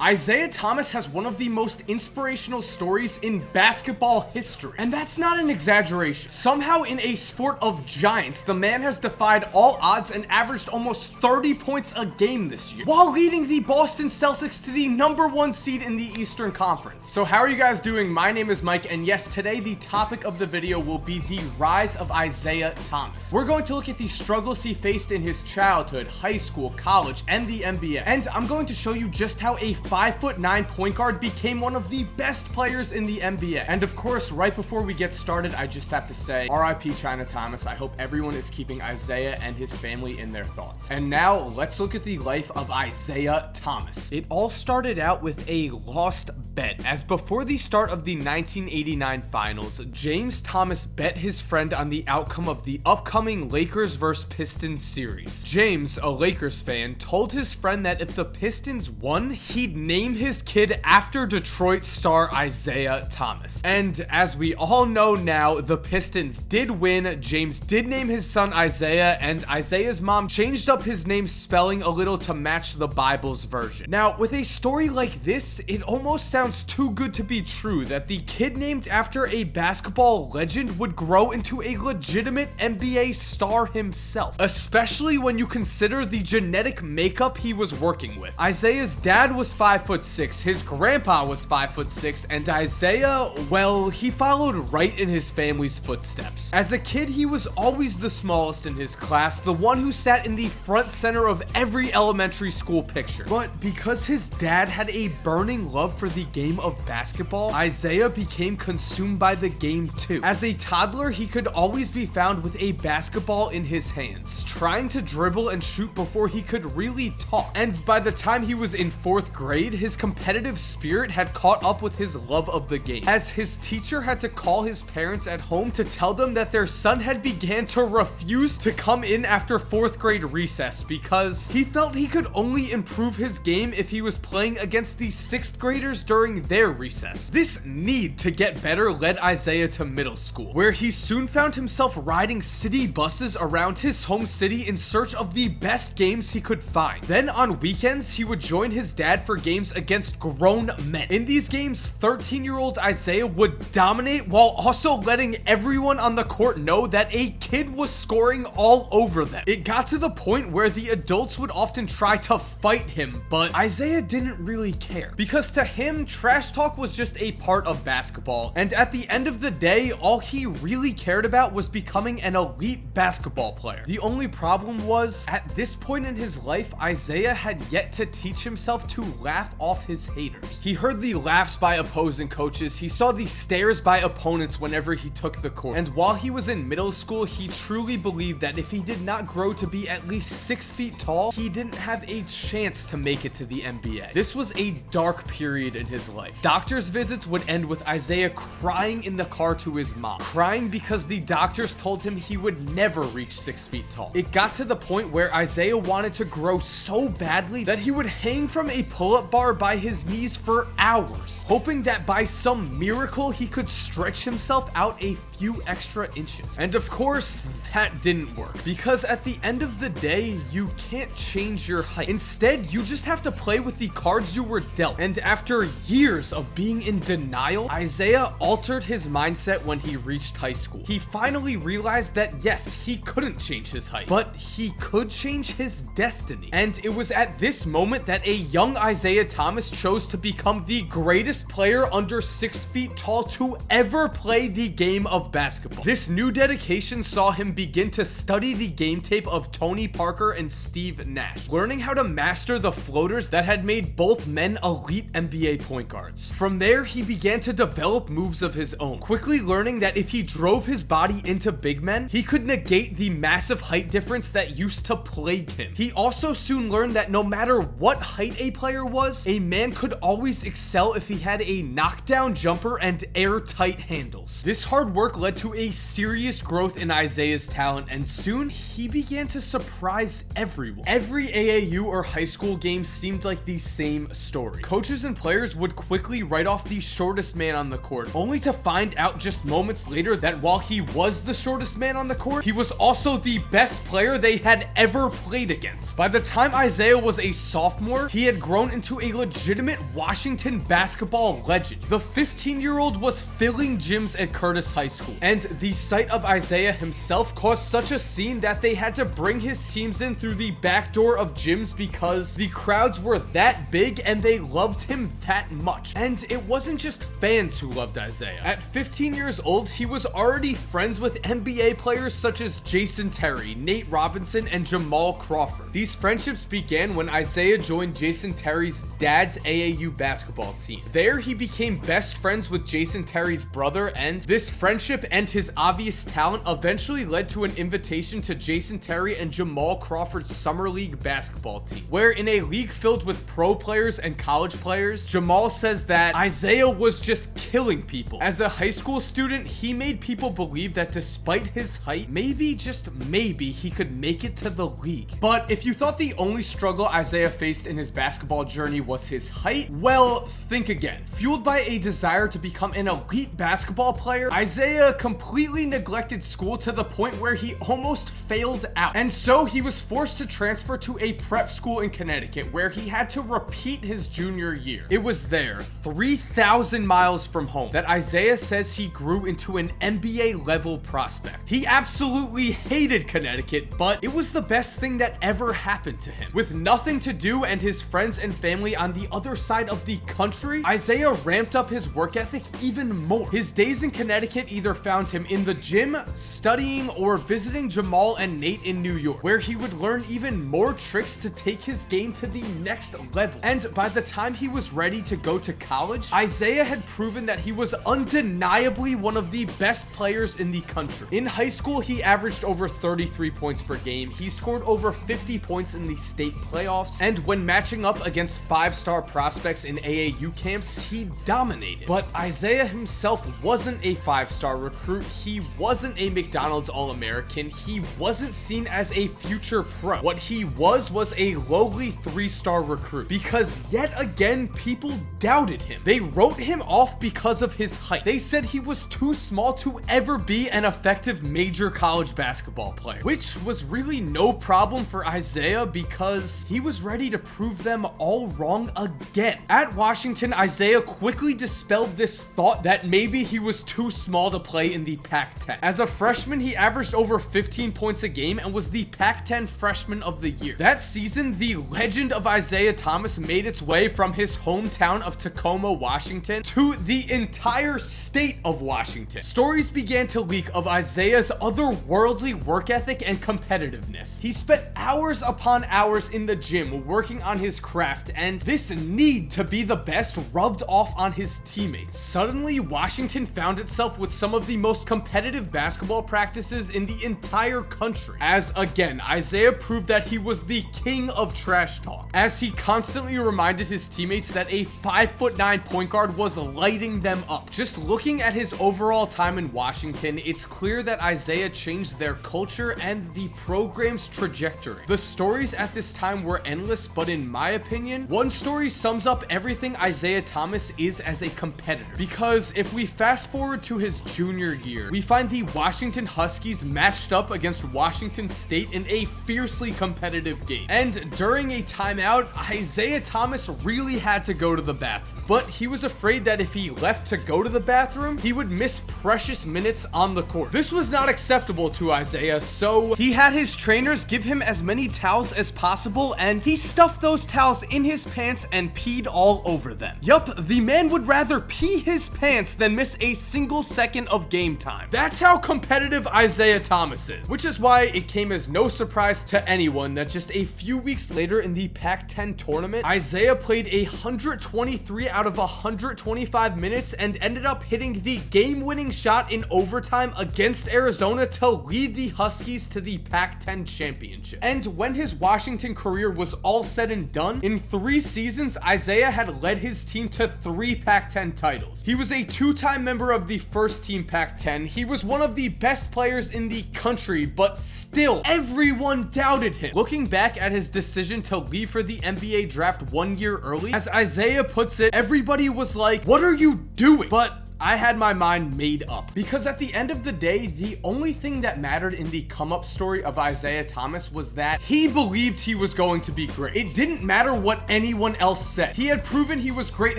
Isaiah Thomas has one of the most inspirational stories in basketball history, and that's not an exaggeration. Somehow in a sport of giants, the man has defied all odds and averaged almost 30 points a game this year, while leading the Boston Celtics to the #1 seed in the Eastern Conference. So how are you guys doing? My name is Mike, and yes, today the topic of the video will be the rise of Isaiah Thomas. We're going to look at the struggles he faced in his childhood, high school, college, and the NBA, and I'm going to show you just how a 5'9" point guard became one of the best players in the NBA. And of course, right before we get started, I just have to say, RIP China Thomas. I hope everyone is keeping Isaiah and his family in their thoughts. And now, let's look at the life of Isaiah Thomas. It all started out with a lost bet, as before the start of the 1989 finals, James Thomas bet his friend on the outcome of the upcoming Lakers vs Pistons series. James, a Lakers fan, told his friend that if the Pistons won, he'd name his kid after Detroit star Isaiah Thomas. And as we all know now, the Pistons did win. James did name his son Isaiah, and Isaiah's mom changed up his name spelling a little to match the Bible's version. Now, with a story like this, it almost sounds too good to be true that the kid named after a basketball legend would grow into a legitimate NBA star himself, especially when you consider the genetic makeup he was working with. Isaiah's dad was 5'6", his grandpa was 5'6", and Isaiah, well, he followed right in his family's footsteps. As a kid, he was always the smallest in his class, the one who sat in the front center of every elementary school picture. But because his dad had a burning love for the game of basketball, Isaiah became consumed by the game too. As a toddler, he could always be found with a basketball in his hands, trying to dribble and shoot before he could really talk. And by the time he was in 4th grade, his competitive spirit had caught up with his love of the game, as his teacher had to call his parents at home to tell them that their son had began to refuse to come in after 4th grade recess because he felt he could only improve his game if he was playing against the 6th graders during their recess. This need to get better led Isaiah to middle school, where he soon found himself riding city buses around his home city in search of the best games he could find. Then on weekends, he would join his dad for games against grown men. In these games, 13-year-old Isaiah would dominate while also letting everyone on the court know that a kid was scoring all over them. It got to the point where the adults would often try to fight him, but Isaiah didn't really care, because to him, trash talk was just a part of basketball, and at the end of the day, all he really cared about was becoming an elite basketball player. The only problem was, at this point in his life, Isaiah had yet to teach himself to laugh off his haters. He heard the laughs by opposing coaches, he saw the stares by opponents whenever he took the court, and while he was in middle school, he truly believed that if he did not grow to be at least 6 feet tall, he didn't have a chance to make it to the NBA. This was a dark period in his life. Doctor's visits would end with Isaiah crying in the car to his mom, crying because the doctors told him he would never reach 6 feet tall. It got to the point where Isaiah wanted to grow so badly that he would hang from a pull-up bar by his knees for hours, hoping that by some miracle he could stretch himself out a few extra inches. And of course, that didn't work, because at the end of the day, you can't change your height. Instead, you just have to play with the cards you were dealt. And after years of being in denial, Isaiah altered his mindset when he reached high school. He finally realized that yes, he couldn't change his height, but he could change his destiny. And it was at this moment that a young Isaiah Thomas chose to become the greatest player under 6 feet tall to ever play the game of basketball. This new dedication saw him begin to study the game tape of Tony Parker and Steve Nash, learning how to master the floaters that had made both men elite NBA point guards. From there, he began to develop moves of his own, quickly learning that if he drove his body into big men, he could negate the massive height difference that used to plague him. He also soon learned that no matter what height a player was, a man could always excel if he had a knockdown jumper and airtight handles. This hard work led to a serious growth in Isaiah's talent, and soon he began to surprise everyone. Every AAU or high school game seemed like the same story. Coaches and players would quickly write off the shortest man on the court, only to find out just moments later that while he was the shortest man on the court, he was also the best player they had ever played against. By the time Isaiah was a sophomore, he had grown into into a legitimate Washington basketball legend. The 15-year-old was filling gyms at Curtis High School, and the sight of Isaiah himself caused such a scene that they had to bring his teams in through the back door of gyms because the crowds were that big and they loved him that much. And it wasn't just fans who loved Isaiah. At 15 years old, he was already friends with NBA players such as Jason Terry, Nate Robinson, and Jamal Crawford. These friendships began when Isaiah joined Jason Terry's dad's AAU basketball team. There, he became best friends with Jason Terry's brother, and this friendship and his obvious talent eventually led to an invitation to Jason Terry and Jamal Crawford's summer league basketball team, where in a league filled with pro players and college players, Jamal says that Isaiah was just killing people. As a high school student, he made people believe that despite his height, maybe, just maybe, he could make it to the league. But if you thought the only struggle Isaiah faced in his basketball journey was his height, well, think again. Fueled by a desire to become an elite basketball player, Isaiah completely neglected school to the point where he almost failed out. And so he was forced to transfer to a prep school in Connecticut, where he had to repeat his junior year. It was there, 3,000 miles from home, that Isaiah says he grew into an NBA level prospect. He absolutely hated Connecticut, but it was the best thing that ever happened to him. With nothing to do and his friends and family on the other side of the country, Isaiah ramped up his work ethic even more. His days in Connecticut either found him in the gym, studying, or visiting Jamal and Nate in New York, where he would learn even more tricks to take his game to the next level. And by the time he was ready to go to college, Isaiah had proven that he was undeniably one of the best players in the country. In high school, he averaged over 33 points per game. He scored over 50 points in the state playoffs, and when matching up against 5-star prospects in AAU camps, he dominated. But Isaiah himself wasn't a 5-star recruit. He wasn't a McDonald's All-American. He wasn't seen as a future pro. What he was a lowly 3-star recruit, because yet again, people doubted him. They wrote him off because of his height. They said he was too small to ever be an effective major college basketball player, which was really no problem for Isaiah because he was ready to prove them all wrong again. At Washington, Isaiah quickly dispelled this thought that maybe he was too small to play in the Pac-10. As a freshman, he averaged over 15 points a game and was the Pac-10 Freshman of the Year. That season, the legend of Isaiah Thomas made its way from his hometown of Tacoma, Washington, to the entire state of Washington. Stories began to leak of Isaiah's otherworldly work ethic and competitiveness. He spent hours upon hours in the gym working on his craft, and this need to be the best rubbed off on his teammates. Suddenly, Washington found itself with some of the most competitive basketball practices in the entire country, as again, Isaiah proved that he was the king of trash talk, as he constantly reminded his teammates that a 5'9" point guard was lighting them up. Just looking at his overall time in Washington, it's clear that Isaiah changed their culture and the program's trajectory. The stories at this time were endless, but in my opinion, one story sums up everything Isaiah Thomas is as a competitor. Because if we fast forward to his junior year, we find the Washington Huskies matched up against Washington State in a fiercely competitive game. And during a timeout, Isaiah Thomas really had to go to the bathroom. But he was afraid that if he left to go to the bathroom, he would miss precious minutes on the court. This was not acceptable to Isaiah, so he had his trainers give him as many towels as possible, and he stuffed those towels in his pants and peed all over them. Yup, the man would rather pee his pants than miss a single second of game time. That's how competitive Isaiah Thomas is, which is why it came as no surprise to anyone that just a few weeks later in the Pac-10 tournament, Isaiah played 123 out of 125 minutes and ended up hitting the game-winning shot in overtime against Arizona to lead the Huskies to the Pac-10 championship. And when his Washington career was all said and done, in 3 seasons, Isaiah had led his team to 3 Pac-10 titles. He was a 2-time member of the first team Pac-10. He was one of the best players in the country, but still, everyone doubted him. Looking back at his decision to leave for the NBA draft 1 year early, as Isaiah puts it, everybody was like, "What are you doing?" But I had my mind made up. Because at the end of the day, the only thing that mattered in the come-up story of Isaiah Thomas was that he believed he was going to be great. It didn't matter what anyone else said. He had proven he was great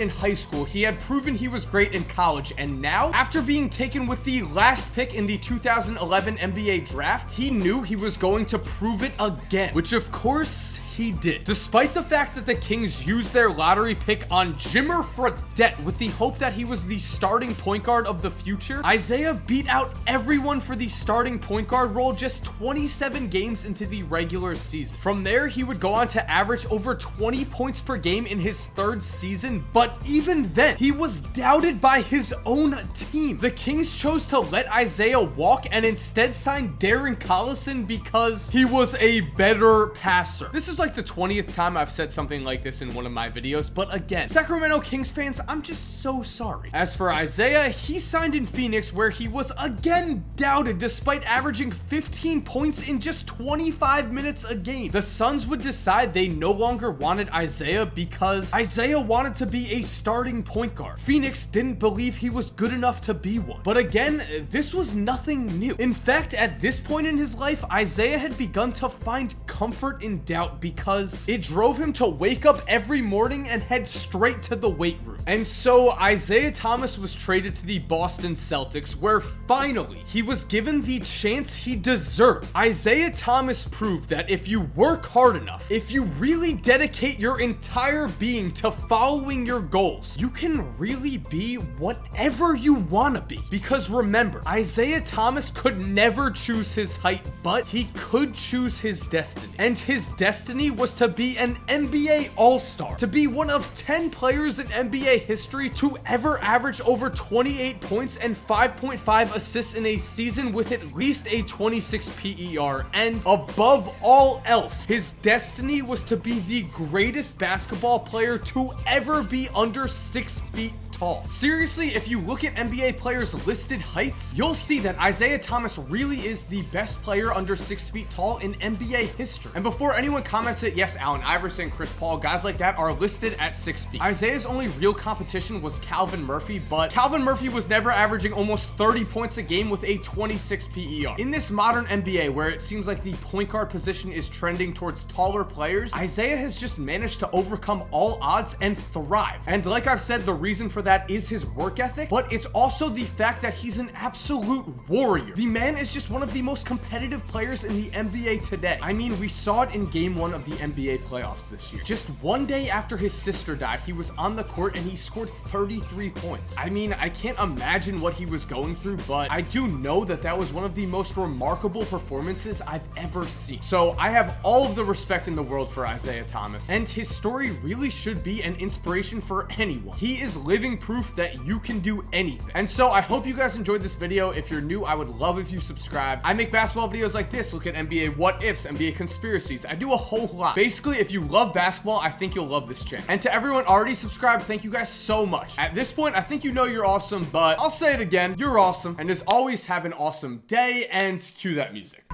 in high school. He had proven he was great in college. And now, after being taken with the last pick in the 2011 NBA draft, he knew he was going to prove it again, which of course he did. Despite the fact that the Kings used their lottery pick on Jimmer Fredette with the hope that he was the starting point guard of the future, Isaiah beat out everyone for the starting point guard role just 27 games into the regular season. From there, he would go on to average over 20 points per game in his third season, but even then, he was doubted by his own team. The Kings chose to let Isaiah walk and instead sign Darren Collison because he was a better passer. This is like the 20th time I've said something like this in one of my videos, but again, Sacramento Kings fans, I'm just so sorry. As for Isaiah, he signed in Phoenix where he was again doubted despite averaging 15 points in just 25 minutes a game. The Suns would decide they no longer wanted Isaiah because Isaiah wanted to be a starting point guard. Phoenix didn't believe he was good enough to be one. But again, this was nothing new. In fact, at this point in his life, Isaiah had begun to find comfort in doubt because it drove him to wake up every morning and head straight to the weight room. And so Isaiah Thomas was traded to the Boston Celtics, where finally he was given the chance he deserved. Isaiah Thomas proved that if you work hard enough, if you really dedicate your entire being to following your goals, you can really be whatever you want to be. Because remember, Isaiah Thomas could never choose his height, but he could choose his destiny. And his destiny was to be an NBA All-Star, to be one of 10 players in NBA history to ever average over 28 points and 5.5 assists in a season with at least a 26 PER. And above all else, his destiny was to be the greatest basketball player to ever be under 6 feet tall. Seriously, if you look at NBA players' listed heights, you'll see that Isaiah Thomas really is the best player under 6 feet tall in NBA history. And before anyone comments it, yes, Allen Iverson, Chris Paul, guys like that are listed at 6 feet. Isaiah's only real competition was Calvin Murphy, but Calvin Murphy was never averaging almost 30 points a game with a 26 PER. In this modern NBA, where it seems like the point guard position is trending towards taller players, Isaiah has just managed to overcome all odds and thrive. And like I've said, the reason for that is his work ethic, but it's also the fact that he's an absolute warrior. The man is just one of the most competitive players in the NBA today. I mean, we saw it in game 1 of the NBA playoffs this year. Just one day after his sister died, he was on the court and he scored 33 points. I mean, I can't imagine what he was going through, but I do know that that was one of the most remarkable performances I've ever seen. So I have all of the respect in the world for Isaiah Thomas, and his story really should be an inspiration for anyone. He is living proof that you can do anything. And so I hope you guys enjoyed this video. If you're new, I would love if you subscribed. I make basketball videos like this, look at NBA what ifs, NBA conspiracies. I do a whole lot. Basically, if you love basketball, I think you'll love this channel. And to everyone already subscribed, thank you guys so much. At this point, I think you know you're awesome, but I'll say it again, you're awesome. And as always, have an awesome day, and cue that music.